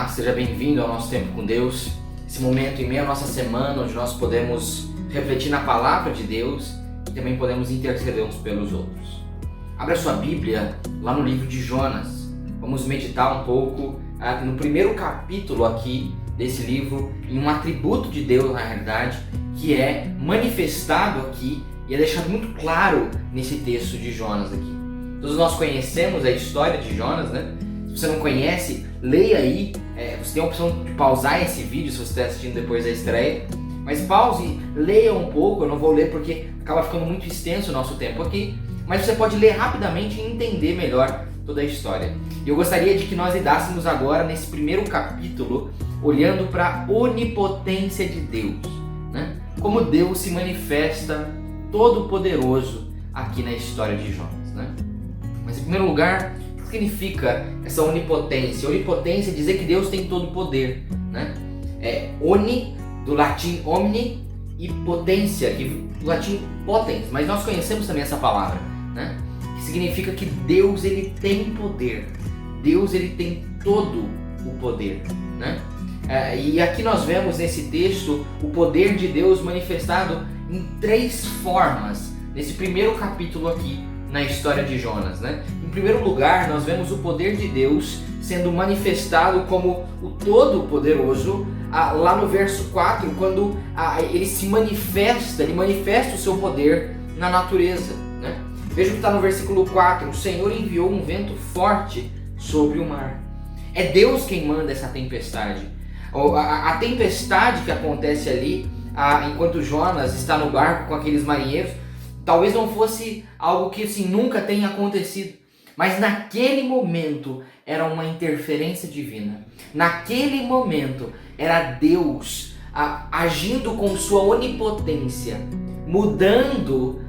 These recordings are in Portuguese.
Olá, seja bem-vindo ao nosso Tempo com Deus, esse momento em meio à nossa semana onde nós podemos refletir na Palavra de Deus e também podemos interceder uns pelos outros. Abra sua Bíblia lá no livro de Jonas. Vamos meditar um pouco no primeiro capítulo aqui desse livro, em um atributo de Deus, na realidade, que é manifestado aqui e é deixado muito claro nesse texto de Jonas aqui. Todos nós conhecemos a história de Jonas, né? Se você não conhece, leia aí. Você tem a opção de pausar esse vídeo se você está assistindo depois da estreia. Mas pause, leia um pouco. Eu não vou ler porque acaba ficando muito extenso o nosso tempo aqui. Mas você pode ler rapidamente e entender melhor toda a história. Eu gostaria de que nós lidássemos agora nesse primeiro capítulo olhando para a onipotência de Deus, né? Como Deus se manifesta todo poderoso aqui na história de Jonas, né? Mas em primeiro lugar, o que significa essa onipotência? Onipotência é dizer que Deus tem todo o poder, né? Oni, do latim omni, e potência, do latim potens, mas nós conhecemos também essa palavra, né? Que significa que Deus ele tem poder, Deus ele tem todo o poder, né? E aqui nós vemos nesse texto o poder de Deus manifestado em três formas, nesse primeiro capítulo aqui na história de Jonas, né? Em primeiro lugar, nós vemos o poder de Deus sendo manifestado como o Todo-Poderoso, lá no verso 4, quando ele se manifesta, ele manifesta o seu poder na natureza, né? Veja o que está no versículo 4, o Senhor enviou um vento forte sobre o mar. É Deus quem manda essa tempestade. A tempestade que acontece ali, enquanto Jonas está no barco com aqueles marinheiros, talvez não fosse algo que assim, nunca tenha acontecido, mas naquele momento era uma interferência divina. Naquele momento era Deus agindo com sua onipotência, mudando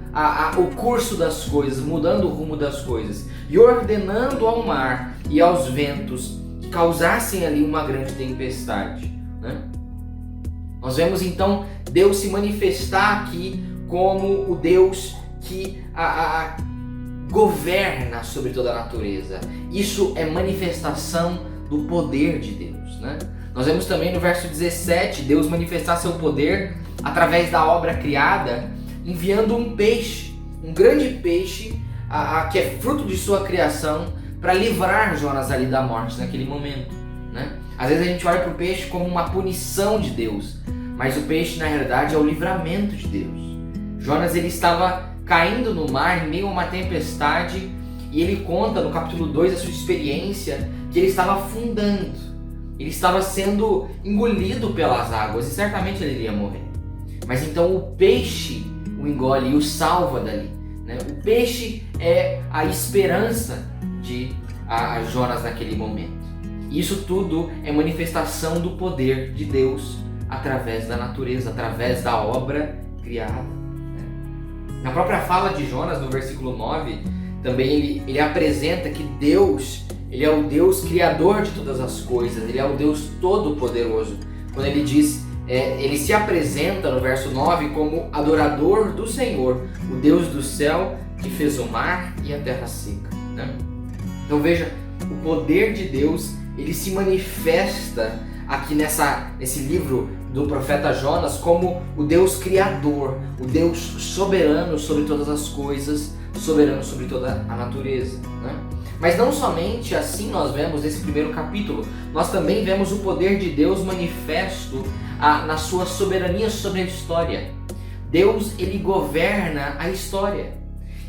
o curso das coisas, mudando o rumo das coisas e ordenando ao mar e aos ventos que causassem ali uma grande tempestade, né? Nós vemos então Deus se manifestar aqui como o Deus que governa sobre toda a natureza. Isso é manifestação do poder de Deus, né? Nós vemos também no verso 17 Deus manifestar seu poder através da obra criada, enviando um peixe, um grande peixe que é fruto de sua criação, para livrar Jonas ali da morte naquele momento, né? Às vezes a gente olha para o peixe como uma punição de Deus, mas o peixe na realidade é o livramento de Deus. Jonas ele estava caindo no mar em meio a uma tempestade e ele conta no capítulo 2 a sua experiência que ele estava afundando, ele estava sendo engolido pelas águas e certamente ele iria morrer. Mas então o peixe o engole e o salva dali, né? O peixe é a esperança de Jonas naquele momento. Isso tudo é manifestação do poder de Deus através da natureza, através da obra criada. Na própria fala de Jonas, no versículo 9, também ele apresenta que Deus, ele é o Deus criador de todas as coisas, ele é o Deus todo-poderoso. Quando ele diz, ele se apresenta no verso 9 como adorador do Senhor, o Deus do céu que fez o mar e a terra seca, né? Então veja, o poder de Deus, ele se manifesta aqui nesse livro do profeta Jonas como o Deus criador, o Deus soberano sobre todas as coisas, soberano sobre toda a natureza, né? Mas não somente assim nós vemos nesse primeiro capítulo, nós também vemos o poder de Deus manifesto na sua soberania sobre a história. Deus, ele governa a história,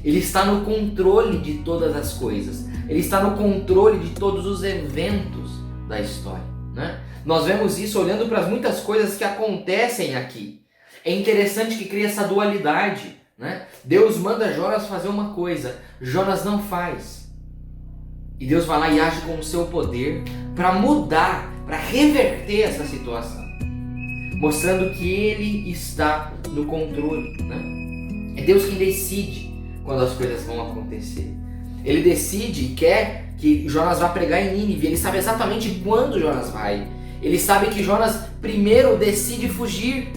ele está no controle de todas as coisas, ele está no controle de todos os eventos da história, né? Nós vemos isso olhando para as muitas coisas que acontecem aqui. É interessante que cria essa dualidade, né? Deus manda Jonas fazer uma coisa, Jonas não faz. E Deus vai lá e age com o seu poder para mudar, para reverter essa situação, mostrando que Ele está no controle, né? É Deus quem decide quando as coisas vão acontecer. Ele decide e quer que Jonas vá pregar em Nínive. Ele sabe exatamente quando Jonas vai. Ele sabe que Jonas primeiro decide fugir.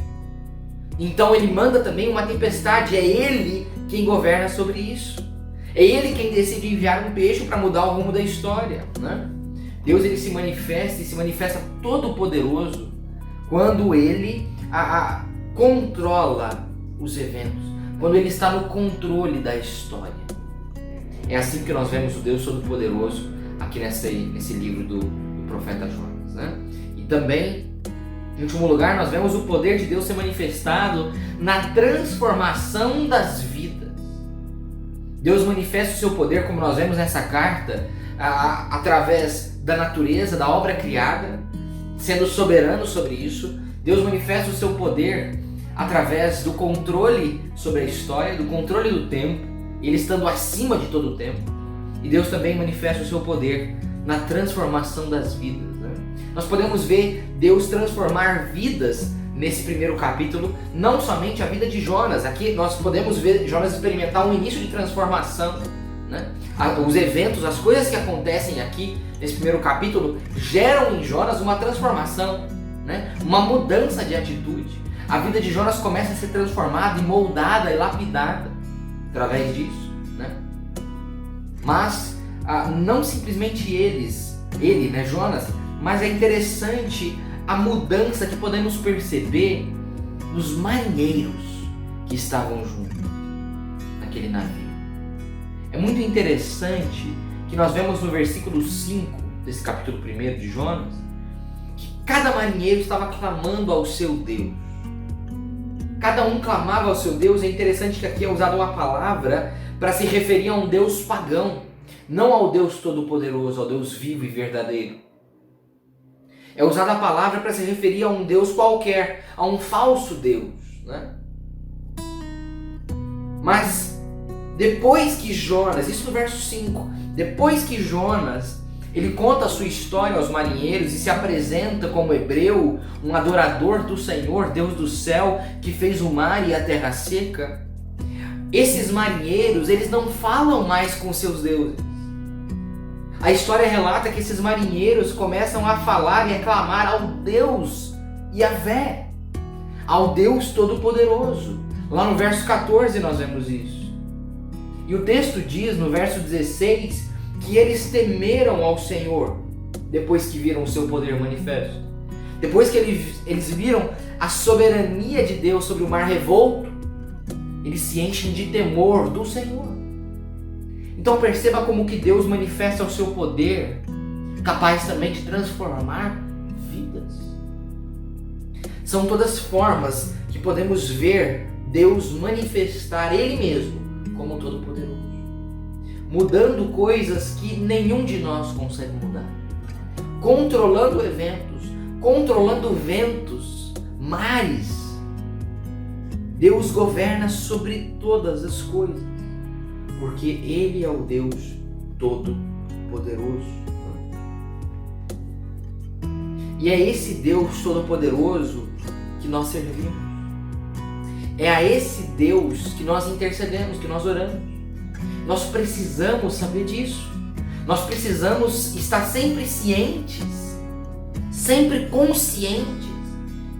Então ele manda também uma tempestade. É ele quem governa sobre isso. É ele quem decide enviar um peixe para mudar o rumo da história, né? Deus ele se manifesta e se manifesta todo poderoso quando ele controla os eventos, quando ele está no controle da história. É assim que nós vemos o Deus Todo-Poderoso aqui nesse livro do profeta Jonas, né? E também, em último lugar, nós vemos o poder de Deus ser manifestado na transformação das vidas. Deus manifesta o seu poder, como nós vemos nessa carta, através da natureza, da obra criada, sendo soberano sobre isso. Deus manifesta o seu poder através do controle sobre a história, do controle do tempo, ele estando acima de todo o tempo. E Deus também manifesta o seu poder na transformação das vidas, né? Nós podemos ver Deus transformar vidas nesse primeiro capítulo, não somente a vida de Jonas. Aqui nós podemos ver Jonas experimentar um início de transformação, né? Os eventos, as coisas que acontecem aqui nesse primeiro capítulo geram em Jonas uma transformação, né? Uma mudança de atitude. A vida de Jonas começa a ser transformada e moldada e lapidada através disso, né? Mas não simplesmente ele, né, Jonas, mas é interessante a mudança que podemos perceber nos marinheiros que estavam juntos naquele navio. É muito interessante que nós vemos no versículo 5 desse capítulo 1 de Jonas, que cada marinheiro estava clamando ao seu Deus. Cada um clamava ao seu Deus. É interessante que aqui é usada uma palavra para se referir a um Deus pagão, não ao Deus Todo-Poderoso, ao Deus vivo e verdadeiro. É usada a palavra para se referir a um Deus qualquer, a um falso Deus, né? Mas depois que Jonas, isso no verso 5, depois que Jonas ele conta a sua história aos marinheiros e se apresenta como hebreu, um adorador do Senhor, Deus do céu, que fez o mar e a terra seca, esses marinheiros, eles não falam mais com seus deuses. A história relata que esses marinheiros começam a falar e a clamar ao Deus Yahvé, ao Deus Todo-Poderoso. Lá no verso 14 nós vemos isso. E o texto diz, no verso 16, que eles temeram ao Senhor depois que viram o seu poder manifesto. Depois que eles viram a soberania de Deus sobre o mar revolto, eles se enchem de temor do Senhor. Então perceba como que Deus manifesta o seu poder, capaz também de transformar vidas. São todas formas que podemos ver Deus manifestar Ele mesmo como Todo-Poderoso, mudando coisas que nenhum de nós consegue mudar, controlando eventos, controlando ventos, mares. Deus governa sobre todas as coisas, porque Ele é o Deus Todo-Poderoso. E é esse Deus Todo-Poderoso que nós servimos. É a esse Deus que nós intercedemos, que nós oramos. Nós precisamos saber disso. Nós precisamos estar sempre cientes, sempre conscientes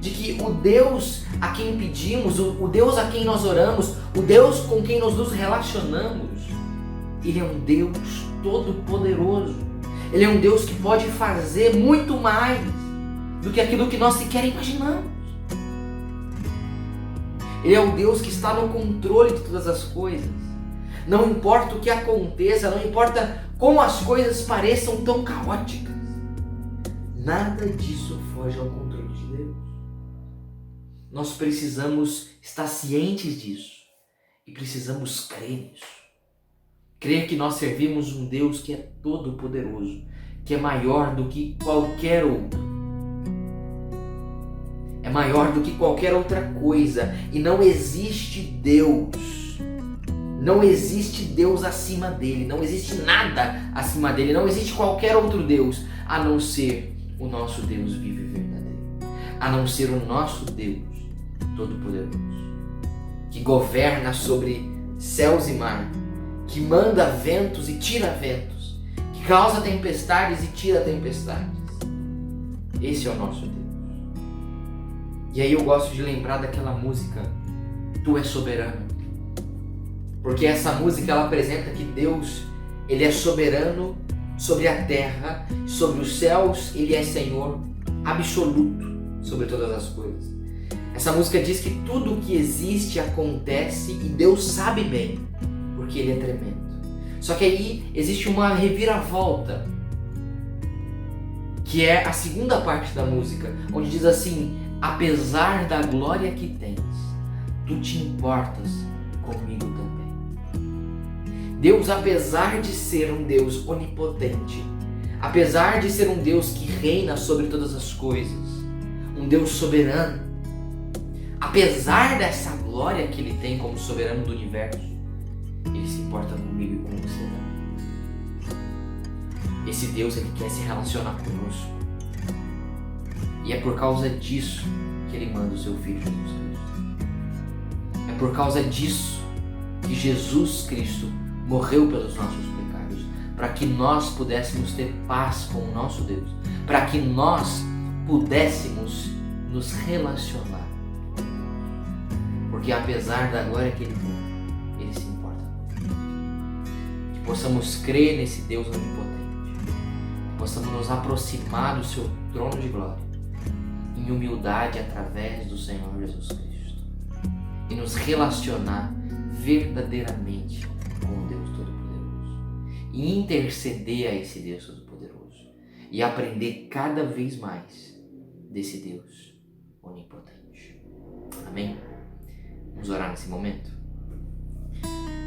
de que o Deus a quem pedimos, o Deus a quem nós oramos, o Deus com quem nós nos relacionamos, Ele é um Deus todo-poderoso. Ele é um Deus que pode fazer muito mais do que aquilo que nós sequer imaginamos. Ele é o Deus que está no controle de todas as coisas. Não importa o que aconteça, não importa como as coisas pareçam tão caóticas, nada disso foge ao controle de Deus. Nós precisamos estar cientes disso e precisamos crer nisso. Crer que nós servimos um Deus que é todo-poderoso, que é maior do que qualquer outro. É maior do que qualquer outra coisa. E não existe Deus. Não existe Deus acima dele. Não existe nada acima dele. Não existe qualquer outro Deus a não ser o nosso Deus vivo e verdadeiro. A não ser o nosso Deus todo-poderoso, que governa sobre céus e mar, que manda ventos e tira ventos, que causa tempestades e tira tempestades. Esse é o nosso Deus. E aí eu gosto de lembrar daquela música, Tu és soberano. Porque essa música ela apresenta que Deus, Ele é soberano sobre a terra, sobre os céus. Ele é Senhor absoluto sobre todas as coisas. Essa música diz que tudo o que existe acontece e Deus sabe bem, porque Ele é tremendo. Só que aí existe uma reviravolta, que é a segunda parte da música, onde diz assim: apesar da glória que tens, tu te importas comigo também. Deus, apesar de ser um Deus onipotente, apesar de ser um Deus que reina sobre todas as coisas, um Deus soberano, apesar dessa glória que Ele tem como soberano do universo, Ele se importa comigo e com você também. Esse Deus, Ele quer se relacionar conosco. E é por causa disso que Ele manda o seu Filho Jesus Cristo. É por causa disso que Jesus Cristo morreu pelos nossos pecados, para que nós pudéssemos ter paz com o nosso Deus, para que nós pudéssemos nos relacionar. Porque apesar da glória que Ele tem, Ele se importa conosco. Que possamos crer nesse Deus onipotente, que possamos nos aproximar do seu trono de glória em humildade através do Senhor Jesus Cristo e nos relacionar verdadeiramente com o Deus Todo-Poderoso e interceder a esse Deus Todo-Poderoso e aprender cada vez mais desse Deus onipotente. Amém? Vamos orar nesse momento?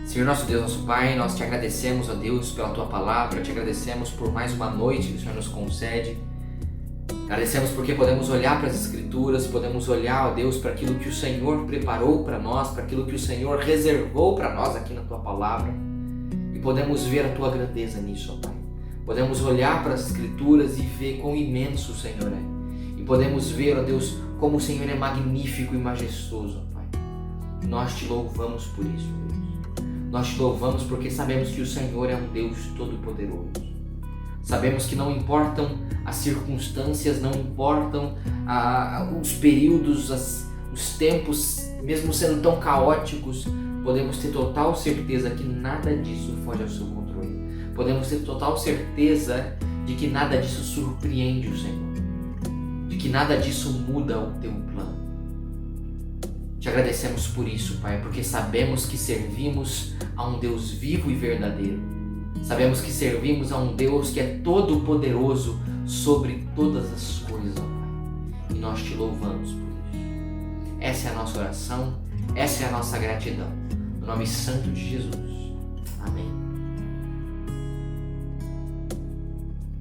Senhor nosso Deus, nosso Pai, nós te agradecemos, ó Deus, pela Tua Palavra, te agradecemos por mais uma noite que o Senhor nos concede. Agradecemos porque podemos olhar para as Escrituras, podemos olhar, ó Deus, para aquilo que o Senhor preparou para nós, para aquilo que o Senhor reservou para nós aqui na Tua Palavra, e podemos ver a Tua grandeza nisso, ó Pai. Podemos olhar para as Escrituras e ver quão imenso o Senhor é, e podemos ver, ó Deus, como o Senhor é magnífico e majestoso, ó Pai. Nós te louvamos por isso, ó Deus. Nós te louvamos porque sabemos que o Senhor é um Deus todo-poderoso. Sabemos que não importam as circunstâncias, não importam os períodos, os tempos, mesmo sendo tão caóticos, podemos ter total certeza que nada disso foge ao seu controle. Podemos ter total certeza de que nada disso surpreende o Senhor, de que nada disso muda o teu plano. Te agradecemos por isso, Pai, porque sabemos que servimos a um Deus vivo e verdadeiro. Sabemos que servimos a um Deus que é todo-poderoso sobre todas as coisas, ó Pai. E nós te louvamos por isso. Essa é a nossa oração, essa é a nossa gratidão. No nome santo de Jesus. Amém.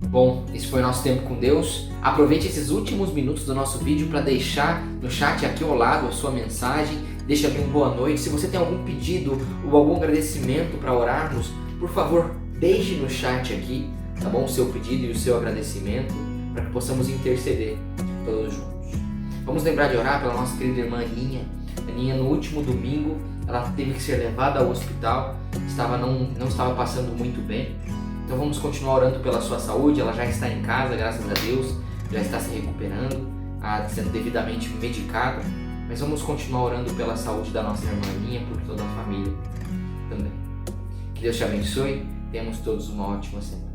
Bom, esse foi o nosso tempo com Deus. Aproveite esses últimos minutos do nosso vídeo para deixar no chat aqui ao lado a sua mensagem. Deixa aqui uma boa noite. Se você tem algum pedido ou algum agradecimento para orarmos, por favor, deixe no chat aqui, tá bom? O seu pedido e o seu agradecimento, para que possamos interceder todos juntos. Vamos lembrar de orar pela nossa querida irmã Aninha. Aninha, no último domingo, ela teve que ser levada ao hospital, não estava passando muito bem. Então vamos continuar orando pela sua saúde. Ela já está em casa, graças a Deus, já está se recuperando, sendo devidamente medicada. Mas vamos continuar orando pela saúde da nossa irmã Aninha, por toda a família também. Que Deus te abençoe. Tenhamos todos uma ótima semana.